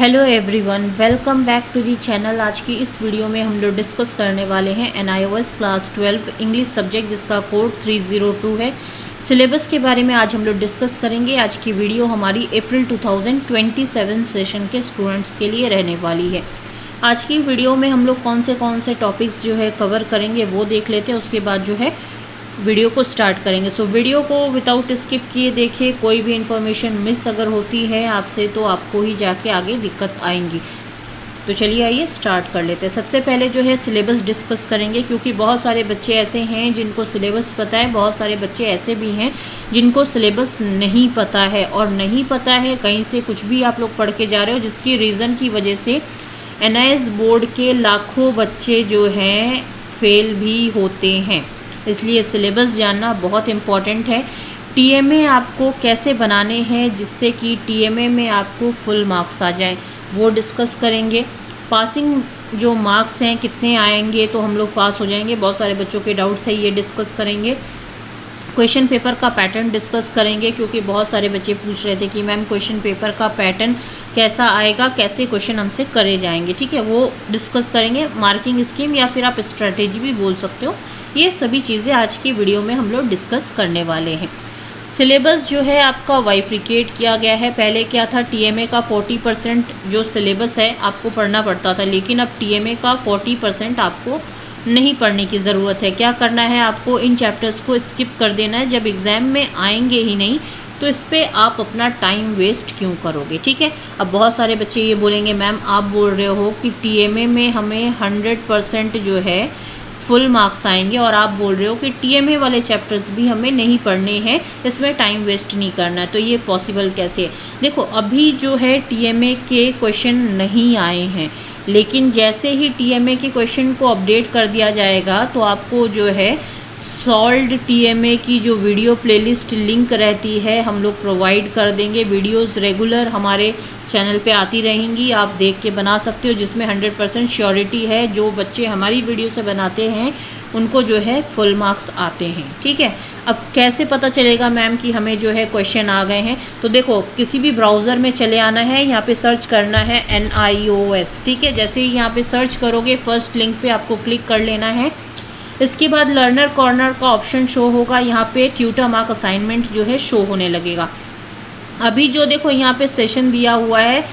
Hello everyone, welcome back to the channel. आज की इस वीडियो में हम लोग डिस्कस करने वाले हैं NIOS क्लास 12 इंग्लिश सब्जेक्ट जिसका कोड 302 है। सिलेबस के बारे में आज हम लोग डिस्कस करेंगे। आज की वीडियो हमारी अप्रैल 2027 सेशन के स्टूडेंट्स के लिए रहने वाली है। आज की वीडियो में हम लोग कौन से टॉपिक्स जो है कवर करेंगे वो देख लेते हैं, उसके बाद जो है वीडियो को स्टार्ट करेंगे। सो वीडियो को विदाउट स्किप किए देखिए। कोई भी इन्फॉर्मेशन मिस अगर होती है आपसे तो आपको ही जाके आगे दिक्कत आएंगी। तो चलिए आइए स्टार्ट कर लेते हैं। सबसे पहले जो है सिलेबस डिस्कस करेंगे, क्योंकि बहुत सारे बच्चे ऐसे हैं जिनको सिलेबस पता है, बहुत सारे बच्चे ऐसे भी हैं जिनको सिलेबस नहीं पता है। और नहीं पता है, कहीं से कुछ भी आप लोग पढ़ के जा रहे हो, जिसकी रीज़न की वजह से NIS बोर्ड के लाखों बच्चे जो हैं फेल भी होते हैं। इसलिए सिलेबस जानना बहुत इम्पॉर्टेंट है। TMA आपको कैसे बनाने हैं जिससे कि TMA में आपको फुल मार्क्स आ जाए, वो डिस्कस करेंगे। पासिंग जो मार्क्स हैं कितने आएंगे तो हम लोग पास हो जाएंगे, बहुत सारे बच्चों के डाउट्स है, ये डिस्कस करेंगे। क्वेश्चन पेपर का पैटर्न डिस्कस करेंगे, क्योंकि बहुत सारे बच्चे पूछ रहे थे कि मैम क्वेश्चन पेपर का पैटर्न कैसा आएगा, कैसे क्वेश्चन हमसे करे जाएंगे। ठीक है, वो डिस्कस करेंगे। मार्किंग स्कीम या फिर आप स्ट्रैटेजी भी बोल सकते हो। ये सभी चीज़ें आज की वीडियो में हम लोग डिस्कस करने वाले हैं। सिलेबस जो है आपका बाइफ्रिकेट किया गया है। पहले क्या था, TMA का 40% जो सिलेबस है आपको पढ़ना पड़ता था, लेकिन अब TMA का 40% आपको नहीं पढ़ने की ज़रूरत है। क्या करना है, आपको इन चैप्टर्स को स्किप कर देना है। जब एग्ज़ाम में आएंगे ही नहीं तो इस पर आप अपना टाइम वेस्ट क्यों करोगे। ठीक है, अब बहुत सारे बच्चे ये बोलेंगे मैम आप बोल रहे हो कि TMA में हमें 100% जो है फुल मार्क्स आएंगे, और आप बोल रहे हो कि TMA वाले चैप्टर्स भी हमें नहीं पढ़ने हैं, इसमें टाइम वेस्ट नहीं करना है। तो ये पॉसिबल कैसे है? देखो, अभी जो है TMA के क्वेश्चन नहीं आए हैं, लेकिन जैसे ही TMA के क्वेश्चन को अपडेट कर दिया जाएगा तो आपको जो है सॉल्व्ड TMA की जो वीडियो प्लेलिस्ट लिंक रहती है हम लोग प्रोवाइड कर देंगे। वीडियोस रेगुलर हमारे चैनल पे आती रहेंगी, आप देख के बना सकते हो, जिसमें 100% श्योरिटी है। जो बच्चे हमारी वीडियो से बनाते हैं उनको जो है फुल मार्क्स आते हैं। ठीक है, अब कैसे पता चलेगा मैम कि हमें जो है क्वेश्चन आ गए हैं? तो देखो, किसी भी ब्राउज़र में चले आना है, यहाँ पे सर्च करना है NIOS। ठीक है, जैसे ही यहाँ पे सर्च करोगे फर्स्ट लिंक पे आपको क्लिक कर लेना है। इसके बाद लर्नर कॉर्नर का ऑप्शन शो होगा, यहाँ पे ट्यूटर मार्क असाइनमेंट जो है शो होने लगेगा। अभी जो देखो यहाँ पे सेशन दिया हुआ है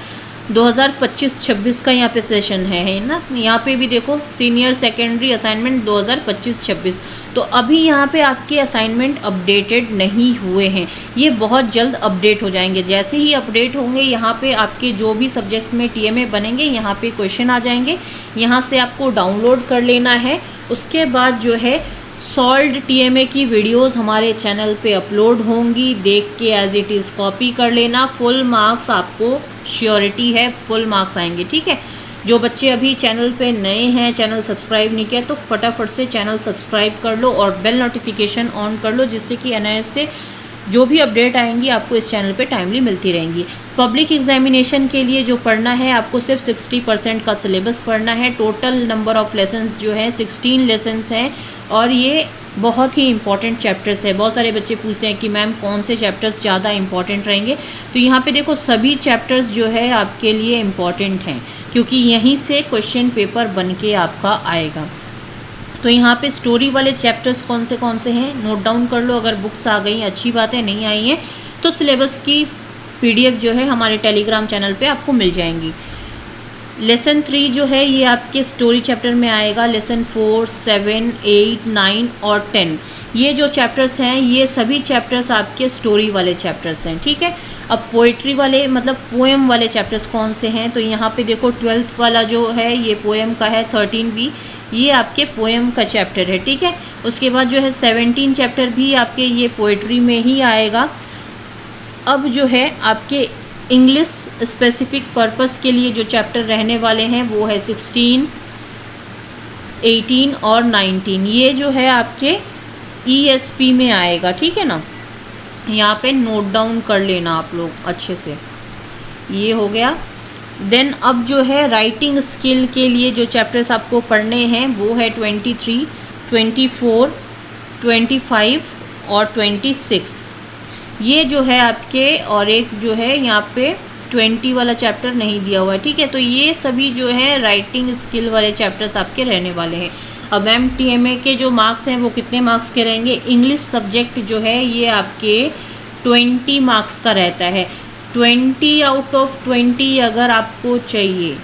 2025-26 का यहाँ पे सेशन है ना। यहाँ पे भी देखो सीनियर सेकेंडरी असाइनमेंट 2025-26। तो अभी यहाँ पे आपके असाइनमेंट अपडेटेड नहीं हुए हैं, ये बहुत जल्द अपडेट हो जाएंगे। जैसे ही अपडेट होंगे यहाँ पे आपके जो भी सब्जेक्ट्स में TMA बनेंगे यहाँ पे क्वेश्चन आ जाएंगे। यहाँ से आपको डाउनलोड कर लेना है। उसके बाद जो है सॉल्व्ड TMA की वीडियोस हमारे चैनल पे अपलोड होंगी, देख के एज इट इज़ कॉपी कर लेना। फुल मार्क्स आपको श्योरिटी है, फुल मार्क्स आएंगे। ठीक है, जो बच्चे अभी चैनल पे नए हैं, चैनल सब्सक्राइब नहीं किया, तो फटाफट से चैनल सब्सक्राइब कर लो और बेल नोटिफिकेशन ऑन कर लो, जिससे कि NIS से जो भी अपडेट आएंगी आपको इस चैनल पे टाइमली मिलती रहेंगी। पब्लिक एग्जामिनेशन के लिए जो पढ़ना है आपको सिर्फ 60% का सिलेबस पढ़ना है। टोटल नंबर ऑफ लेसन्स जो है 16 लेसन्स हैं, और ये बहुत ही इंपॉर्टेंट चैप्टर्स है। बहुत सारे बच्चे पूछते हैं कि मैम कौन से चैप्टर्स ज़्यादा इंपॉर्टेंट रहेंगे। तो यहाँ पे देखो सभी चैप्टर्स जो है आपके लिए इम्पॉर्टेंट हैं, क्योंकि यहीं से क्वेश्चन पेपर बन के आपका आएगा। तो यहाँ पे स्टोरी वाले चैप्टर्स कौन से हैं नोट डाउन कर लो। अगर बुक्स आ गई अच्छी बात है, नहीं आई हैं तो सिलेबस की PDF जो है हमारे टेलीग्राम चैनल पे आपको मिल जाएंगी। लेसन 3 जो है ये आपके स्टोरी चैप्टर में आएगा। लेसन 4, 7, 8, 9 और 10 ये जो चैप्टर्स हैं ये सभी चैप्टर्स आपके स्टोरी वाले चैप्टर्स हैं। ठीक है, अब पोइट्री वाले मतलब पोएम वाले चैप्टर्स कौन से हैं, तो यहाँ पे देखो 12th वाला जो है ये पोएम का है। 13B ये आपके पोएम का चैप्टर है। ठीक है, उसके बाद जो है 17 चैप्टर भी आपके ये पोइट्री में ही आएगा। अब जो है आपके इंग्लिश स्पेसिफिक पर्पस के लिए जो चैप्टर रहने वाले हैं वो है 16, 18 और 19। ये जो है आपके ESP में आएगा। ठीक है ना, यहाँ पे नोट डाउन कर लेना आप लोग अच्छे से। ये हो गया। देन अब जो है राइटिंग स्किल के लिए जो चैप्टर्स आपको पढ़ने हैं वो है 23, 24, 25 और 26। ये जो है आपके, और एक जो है यहाँ पे 20 वाला चैप्टर नहीं दिया हुआ है, ठीक है। तो ये सभी जो है राइटिंग स्किल वाले चैप्टर्स आपके रहने वाले हैं। अब MTMA के जो मार्क्स हैं वो कितने मार्क्स के रहेंगे? इंग्लिश सब्जेक्ट जो है ये आपके 20 मार्क्स का रहता है। 20 आउट ऑफ 20 अगर आपको चाहिए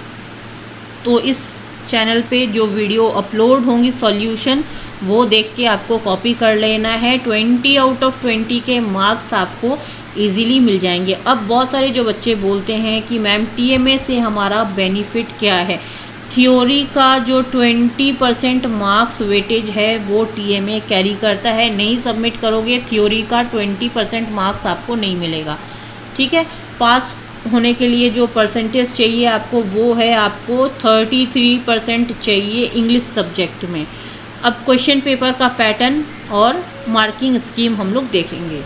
तो इस चैनल पे जो वीडियो अपलोड होंगी सॉल्यूशन वो देख के आपको कॉपी कर लेना है। 20 आउट ऑफ 20 के मार्क्स आपको इजीली मिल जाएंगे। अब बहुत सारे जो बच्चे बोलते हैं कि मैम TMA से हमारा बेनिफिट क्या है? थ्योरी का जो 20% मार्क्स वेटेज है वो TMA कैरी करता है। नहीं सबमिट करोगे थ्योरी का 20% मार्क्स आपको नहीं मिलेगा, ठीक है। पास होने के लिए जो परसेंटेज चाहिए आपको वो है आपको 33% चाहिए इंग्लिश सब्जेक्ट में। अब क्वेश्चन पेपर का पैटर्न और मार्किंग स्कीम हम लोग देखेंगे।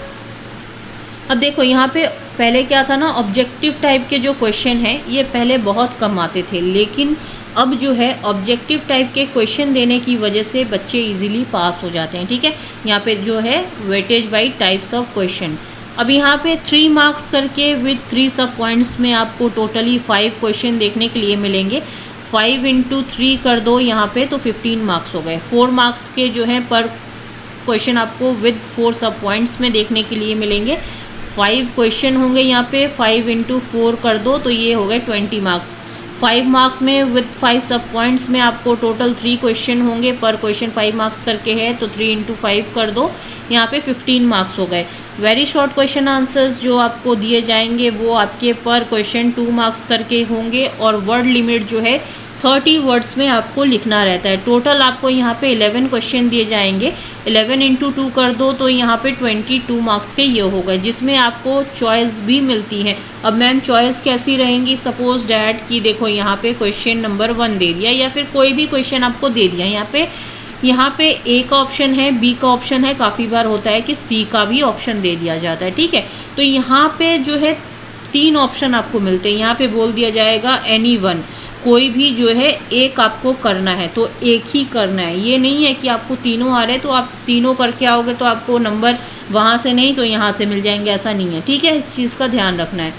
अब देखो यहाँ पे पहले क्या था ना, ऑब्जेक्टिव टाइप के जो क्वेश्चन हैं ये पहले बहुत कम आते थे, लेकिन अब जो है ऑब्जेक्टिव टाइप के क्वेश्चन देने की वजह से बच्चे इजीली पास हो जाते हैं, ठीक है। यहाँ पे जो है weightage by types of question. अब यहाँ पे 3 मार्क्स करके विद 3 सब पॉइंट्स में आपको टोटली 5 क्वेश्चन देखने के लिए मिलेंगे। 5 इंटू 3 कर दो यहाँ पे तो 15 मार्क्स हो गए। 4 मार्क्स के जो हैं पर क्वेश्चन आपको विद 4 सब पॉइंट्स में देखने के लिए मिलेंगे। 5 क्वेश्चन होंगे यहाँ पे, 5 इंटू 4 कर दो तो ये हो गए 20 मार्क्स। 5 मार्क्स में विद 5 सब पॉइंट्स में आपको टोटल 3 क्वेश्चन होंगे, पर क्वेश्चन 5 मार्क्स करके है तो 3 इंटू 5 कर दो, यहाँ पे 15 मार्क्स हो गए। वेरी शॉर्ट क्वेश्चन आंसर्स जो आपको दिए जाएंगे वो आपके पर क्वेश्चन 2 मार्क्स करके होंगे, और वर्ड लिमिट जो है 30 वर्ड्स में आपको लिखना रहता है। टोटल आपको यहाँ पे 11 क्वेश्चन दिए जाएंगे। 11 इंटू 2 कर दो तो यहाँ पे 22 मार्क्स के ये हो गए, जिसमें आपको चॉइस भी मिलती है। अब मैम चॉइस कैसी रहेंगी? सपोज डैट कि देखो यहाँ पे क्वेश्चन नंबर 1 दे दिया, या फिर कोई भी क्वेश्चन आपको दे दिया। यहाँ पे A का ऑप्शन है, B का ऑप्शन है, काफ़ी बार होता है कि C का भी ऑप्शन दे दिया जाता है, ठीक है। तो यहाँ पे जो है 3 ऑप्शन आपको मिलते हैं। यहाँ पे बोल दिया जाएगा anyone, कोई भी जो है एक आपको करना है तो एक ही करना है। ये नहीं है कि आपको तीनों आ रहे हैं तो आप तीनों करके आओगे तो आपको नंबर वहाँ से नहीं तो यहाँ से मिल जाएंगे, ऐसा नहीं है, ठीक है। इस चीज़ का ध्यान रखना है।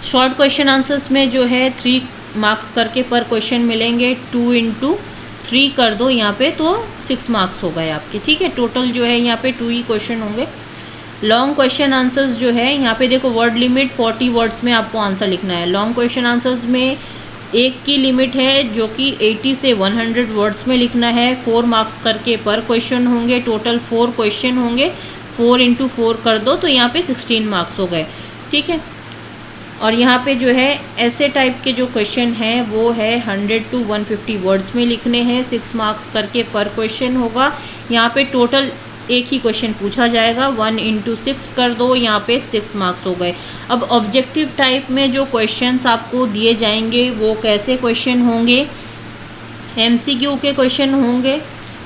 शॉर्ट क्वेश्चन आंसर्स में जो है 3 मार्क्स करके पर क्वेश्चन मिलेंगे। 2 इंटू 3 कर दो यहाँ पे तो 6 मार्क्स हो गए आपके, ठीक है। टोटल जो है यहाँ पे 2 ही क्वेश्चन होंगे। लॉन्ग क्वेश्चन आंसर्स जो है यहाँ पे देखो वर्ड लिमिट 40 वर्ड्स में आपको आंसर लिखना है। लॉन्ग क्वेश्चन आंसर्स में एक की लिमिट है जो कि 80 से 100 वर्ड्स में लिखना है। 4 मार्क्स करके पर क्वेश्चन होंगे। टोटल 4 क्वेश्चन होंगे। 4 इंटू 4 कर दो तो यहाँ पे 16 मार्क्स हो गए, ठीक है। और यहाँ पे जो है ऐसे टाइप के जो क्वेश्चन हैं वो है 100 टू 150 वर्ड्स में लिखने हैं। 6 मार्क्स करके पर क्वेश्चन होगा। यहाँ पे टोटल एक ही क्वेश्चन पूछा जाएगा। 1 इंटू 6 कर दो, यहाँ पे 6 मार्क्स हो गए। अब ऑब्जेक्टिव टाइप में जो क्वेश्चंस आपको दिए जाएंगे वो कैसे क्वेश्चन होंगे? MCQ के क्वेश्चन होंगे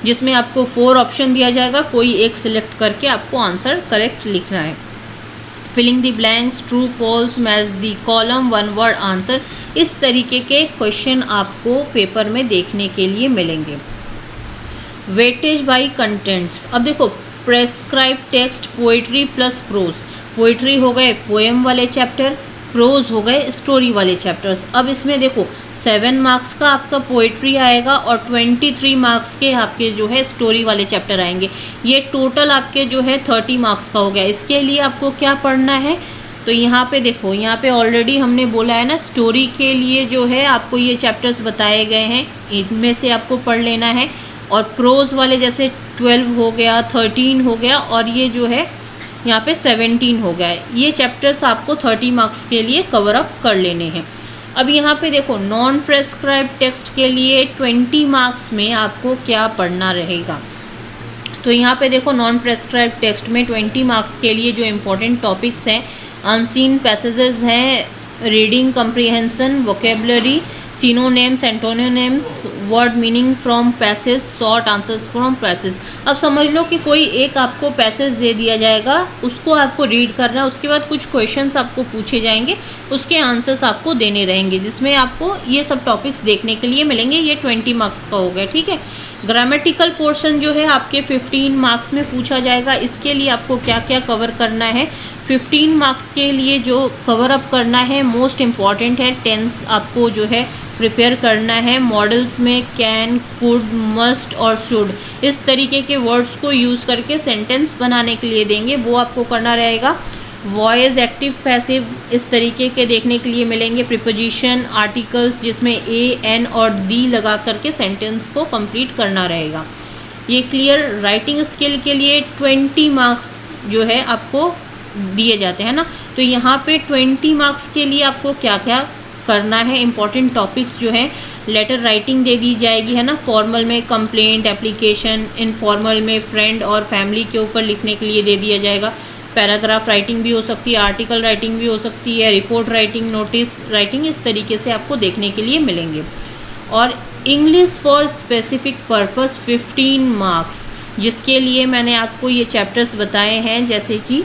जिसमें आपको 4 ऑप्शन दिया जाएगा, कोई एक सिलेक्ट करके आपको आंसर करेक्ट लिखना है। Filling the blanks, true false, match the column, 1 word answer, इस तरीके के क्वेश्चन आपको पेपर में देखने के लिए मिलेंगे। Weightage by contents. अब देखो prescribe text, poetry plus prose. Poetry हो गए पोएम वाले चैप्टर, प्रोज हो गए स्टोरी वाले चैप्टर्स। अब इसमें देखो 7 मार्क्स का आपका पोइट्री आएगा और 23 मार्क्स के आपके जो है स्टोरी वाले चैप्टर आएंगे। ये टोटल आपके जो है 30 मार्क्स का हो गया। इसके लिए आपको क्या पढ़ना है? तो यहाँ पे देखो, यहाँ पे ऑलरेडी हमने बोला है ना, स्टोरी के लिए जो है आपको ये चैप्टर्स बताए गए हैं, इनमें से आपको पढ़ लेना है। और प्रोज वाले जैसे 12 हो गया, 13 हो गया, और ये जो है यहाँ पे 17 हो गया है। ये चैप्टर्स आपको 30 मार्क्स के लिए कवर अप कर लेने हैं। अब यहाँ पे देखो नॉन प्रेस्क्राइब टेक्स्ट के लिए 20 मार्क्स में आपको क्या पढ़ना रहेगा? तो यहाँ पे देखो नॉन प्रेस्क्राइब टेक्स्ट में 20 मार्क्स के लिए जो इम्पोर्टेंट टॉपिक्स हैं, अनसीन पैसेजेस हैं, reading comprehension, vocabulary, synonyms, antonyms, word meaning from passage, short answers from passage. अब समझ लो कि कोई एक आपको पैसेज दे दिया जाएगा, उसको आपको रीड करना है, उसके बाद कुछ क्वेश्चंस आपको पूछे जाएंगे, उसके आंसर्स आपको देने रहेंगे, जिसमें आपको ये सब टॉपिक्स देखने के लिए मिलेंगे। ये 20 मार्क्स का हो गया, ठीक है। ग्रामेटिकल पोर्शन जो है आपके 15 मार्क्स में पूछा जाएगा। इसके लिए आपको क्या क्या कवर करना है, 15 मार्क्स के लिए जो कवर अप करना है मोस्ट इम्पॉर्टेंट है टेंस आपको जो है प्रिपेयर करना है। मॉडल्स में कैन, कुड, मस्ट और शुड इस तरीके के वर्ड्स को यूज़ करके सेंटेंस बनाने के लिए देंगे, वो आपको करना रहेगा। वॉइस, एक्टिव, पैसिव इस तरीके के देखने के लिए मिलेंगे। प्रीपोजिशन, आर्टिकल्स जिसमें ए, एन और दी लगा करके सेंटेंस को कंप्लीट करना रहेगा। ये क्लियर। राइटिंग स्किल के लिए 20 मार्क्स जो है आपको दिए जाते हैं ना, तो यहाँ पे 20 मार्क्स के लिए आपको क्या क्या करना है, इंपॉर्टेंट टॉपिक्स जो हैं। लेटर राइटिंग दे दी जाएगी, है ना। फॉर्मल में कंप्लेंट, एप्लीकेशन, इनफॉर्मल में फ्रेंड और फैमिली के ऊपर लिखने के लिए दे दिया जाएगा। पैराग्राफ राइटिंग भी हो सकती है, आर्टिकल राइटिंग भी हो सकती है, रिपोर्ट राइटिंग, नोटिस राइटिंग, इस तरीके से आपको देखने के लिए मिलेंगे। और English for specific purpose 15 marks, जिसके लिए मैंने आपको ये चैप्टर्स बताए हैं, जैसे कि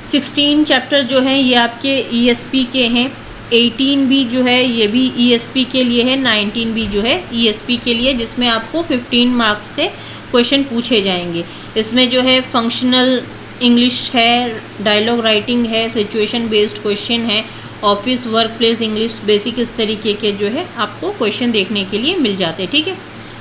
16 चैप्टर जो हैं ये आपके ESP के हैं, 18 भी जो है ये भी ESP के लिए है, 19 भी जो है ESP के लिए, जिसमें आपको 15 मार्क्स के क्वेश्चन पूछे जाएंगे। इसमें जो है फंक्शनल इंग्लिश है, डायलॉग राइटिंग है, सिचुएशन बेस्ड क्वेश्चन है, office work place English basic, इस तरीके के जो है आपको क्वेश्चन देखने के लिए मिल जाते हैं। ठीक है,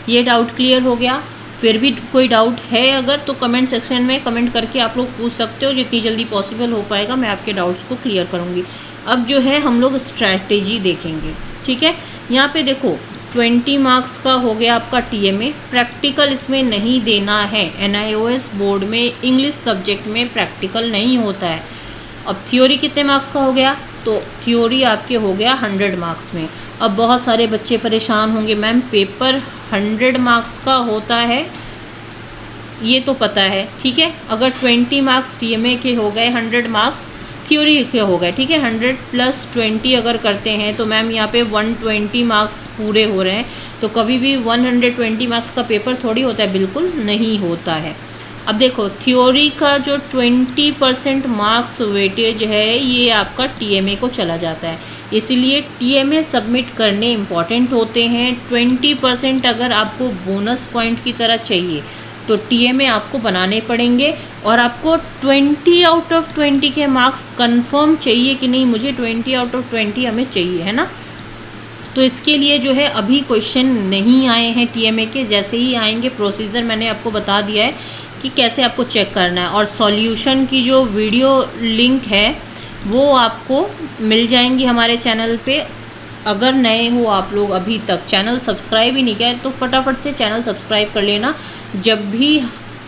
ये डाउट क्लियर हो गया। फिर भी कोई डाउट है अगर तो कमेंट सेक्शन में कमेंट करके आप लोग पूछ सकते हो, जितनी जल्दी पॉसिबल हो पाएगा मैं आपके डाउट्स को क्लियर करूँगी। अब जो है हम लोग स्ट्रैटेजी देखेंगे। ठीक है, यहाँ पे देखो 20 मार्क्स का हो गया आपका TMA, प्रैक्टिकल इसमें नहीं देना है। NIOS बोर्ड में इंग्लिश सब्जेक्ट में प्रैक्टिकल नहीं होता है। अब थ्योरी कितने मार्क्स का हो गया, तो थ्योरी आपके हो गया 100 मार्क्स में। अब बहुत सारे बच्चे परेशान होंगे, मैम पेपर 100 मार्क्स का होता है, ये तो पता है। ठीक है, अगर 20 मार्क्स TMA के हो गए, 100 मार्क्स थ्योरी के हो गए। ठीक है, 100 + 20 अगर करते हैं तो मैम यहाँ पे 120 मार्क्स पूरे हो रहे हैं। तो कभी भी 120 मार्क्स का पेपर थोड़ी होता है, बिल्कुल नहीं होता है। अब देखो थ्योरी का जो 20% मार्क्स वेटेज है ये आपका TMA को चला जाता है, इसीलिए TMA सबमिट करने इम्पॉर्टेंट होते हैं। 20% अगर आपको बोनस पॉइंट की तरह चाहिए तो TMA आपको बनाने पड़ेंगे, और आपको 20 आउट ऑफ 20 के मार्क्स कंफर्म चाहिए कि नहीं, मुझे 20 आउट ऑफ 20 हमें चाहिए, है ना। तो इसके लिए जो है अभी क्वेश्चन नहीं आए हैं TMA के, जैसे ही आएंगे प्रोसीजर मैंने आपको बता दिया है कि कैसे आपको चेक करना है। और सॉल्यूशन की जो वीडियो लिंक है वो आपको मिल जाएंगी हमारे चैनल पे। अगर नए हो आप लोग, अभी तक चैनल सब्सक्राइब ही नहीं किया है, तो फटाफट से चैनल सब्सक्राइब कर लेना। जब भी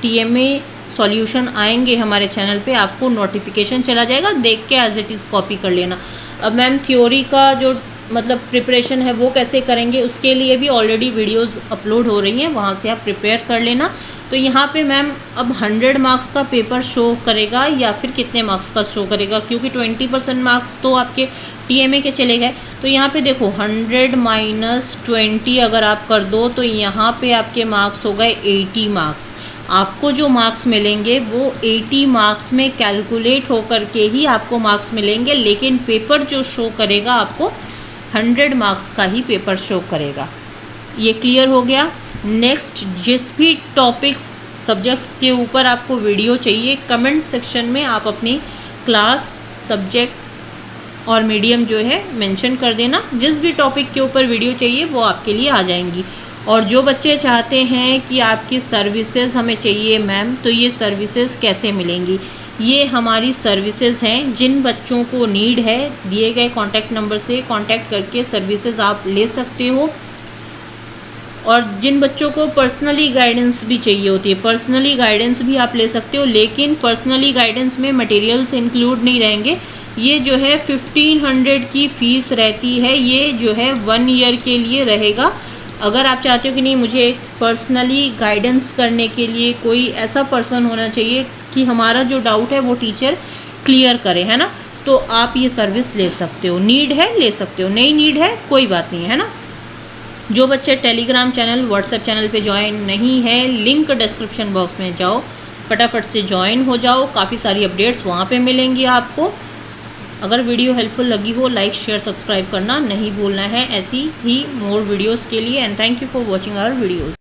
TMA सॉल्यूशन आएंगे हमारे चैनल पे आपको नोटिफिकेशन चला जाएगा, देख के एज इट इज़ कॉपी कर लेना। अब मैम थ्योरी का जो मतलब प्रिपरेशन है वो कैसे करेंगे, उसके लिए भी ऑलरेडी वीडियोस अपलोड हो रही हैं, वहाँ से आप प्रिपेयर कर लेना। तो यहाँ पे मैम अब 100 मार्क्स का पेपर शो करेगा या फिर कितने मार्क्स का शो करेगा, क्योंकि 20% मार्क्स तो आपके TMA के चले गए। तो यहाँ पे देखो 100 - 20 अगर आप कर दो तो यहाँ पे आपके मार्क्स हो गए 80 मार्क्स। आपको जो मार्क्स मिलेंगे वो 80 मार्क्स में कैलकुलेट होकर के ही आपको मार्क्स मिलेंगे, लेकिन पेपर जो शो करेगा आपको 100 मार्क्स का ही पेपर शो करेगा। ये क्लियर हो गया। नेक्स्ट, जिस भी टॉपिक्स सब्जेक्ट्स के ऊपर आपको वीडियो चाहिए, कमेंट सेक्शन में आप अपनी क्लास, सब्जेक्ट और मीडियम जो है मेंशन कर देना। जिस भी टॉपिक के ऊपर वीडियो चाहिए वो आपके लिए आ जाएंगी। और जो बच्चे चाहते हैं कि आपकी सर्विसेज हमें चाहिए मैम, तो ये सर्विसेज कैसे मिलेंगी, ये हमारी सर्विसेज हैं। जिन बच्चों को नीड है दिए गए कॉन्टैक्ट नंबर से कॉन्टैक्ट करके सर्विसेज आप ले सकते हो। और जिन बच्चों को पर्सनली गाइडेंस भी चाहिए होती है, पर्सनली गाइडेंस भी आप ले सकते हो, लेकिन पर्सनली गाइडेंस में मटेरियल्स इंक्लूड नहीं रहेंगे। ये जो है 1500 की फ़ीस रहती है, ये जो है 1 ईयर के लिए रहेगा। अगर आप चाहते हो कि नहीं मुझे एक पर्सनली गाइडेंस करने के लिए कोई ऐसा पर्सन होना चाहिए कि हमारा जो डाउट है वो टीचर क्लियर करे, है ना, तो आप ये सर्विस ले सकते हो। नीड है ले सकते हो, नहीं नीड है कोई बात नहीं, है ना। जो बच्चे टेलीग्राम चैनल, व्हाट्सएप चैनल पे ज्वाइन नहीं है, लिंक डिस्क्रिप्शन बॉक्स में जाओ, फटाफट से ज्वाइन हो जाओ। काफ़ी सारी अपडेट्स वहाँ पे मिलेंगी आपको। अगर वीडियो हेल्पफुल लगी हो, लाइक शेयर सब्सक्राइब करना नहीं भूलना है ऐसी ही मोर वीडियोज़ के लिए। And thank you for watching our videos.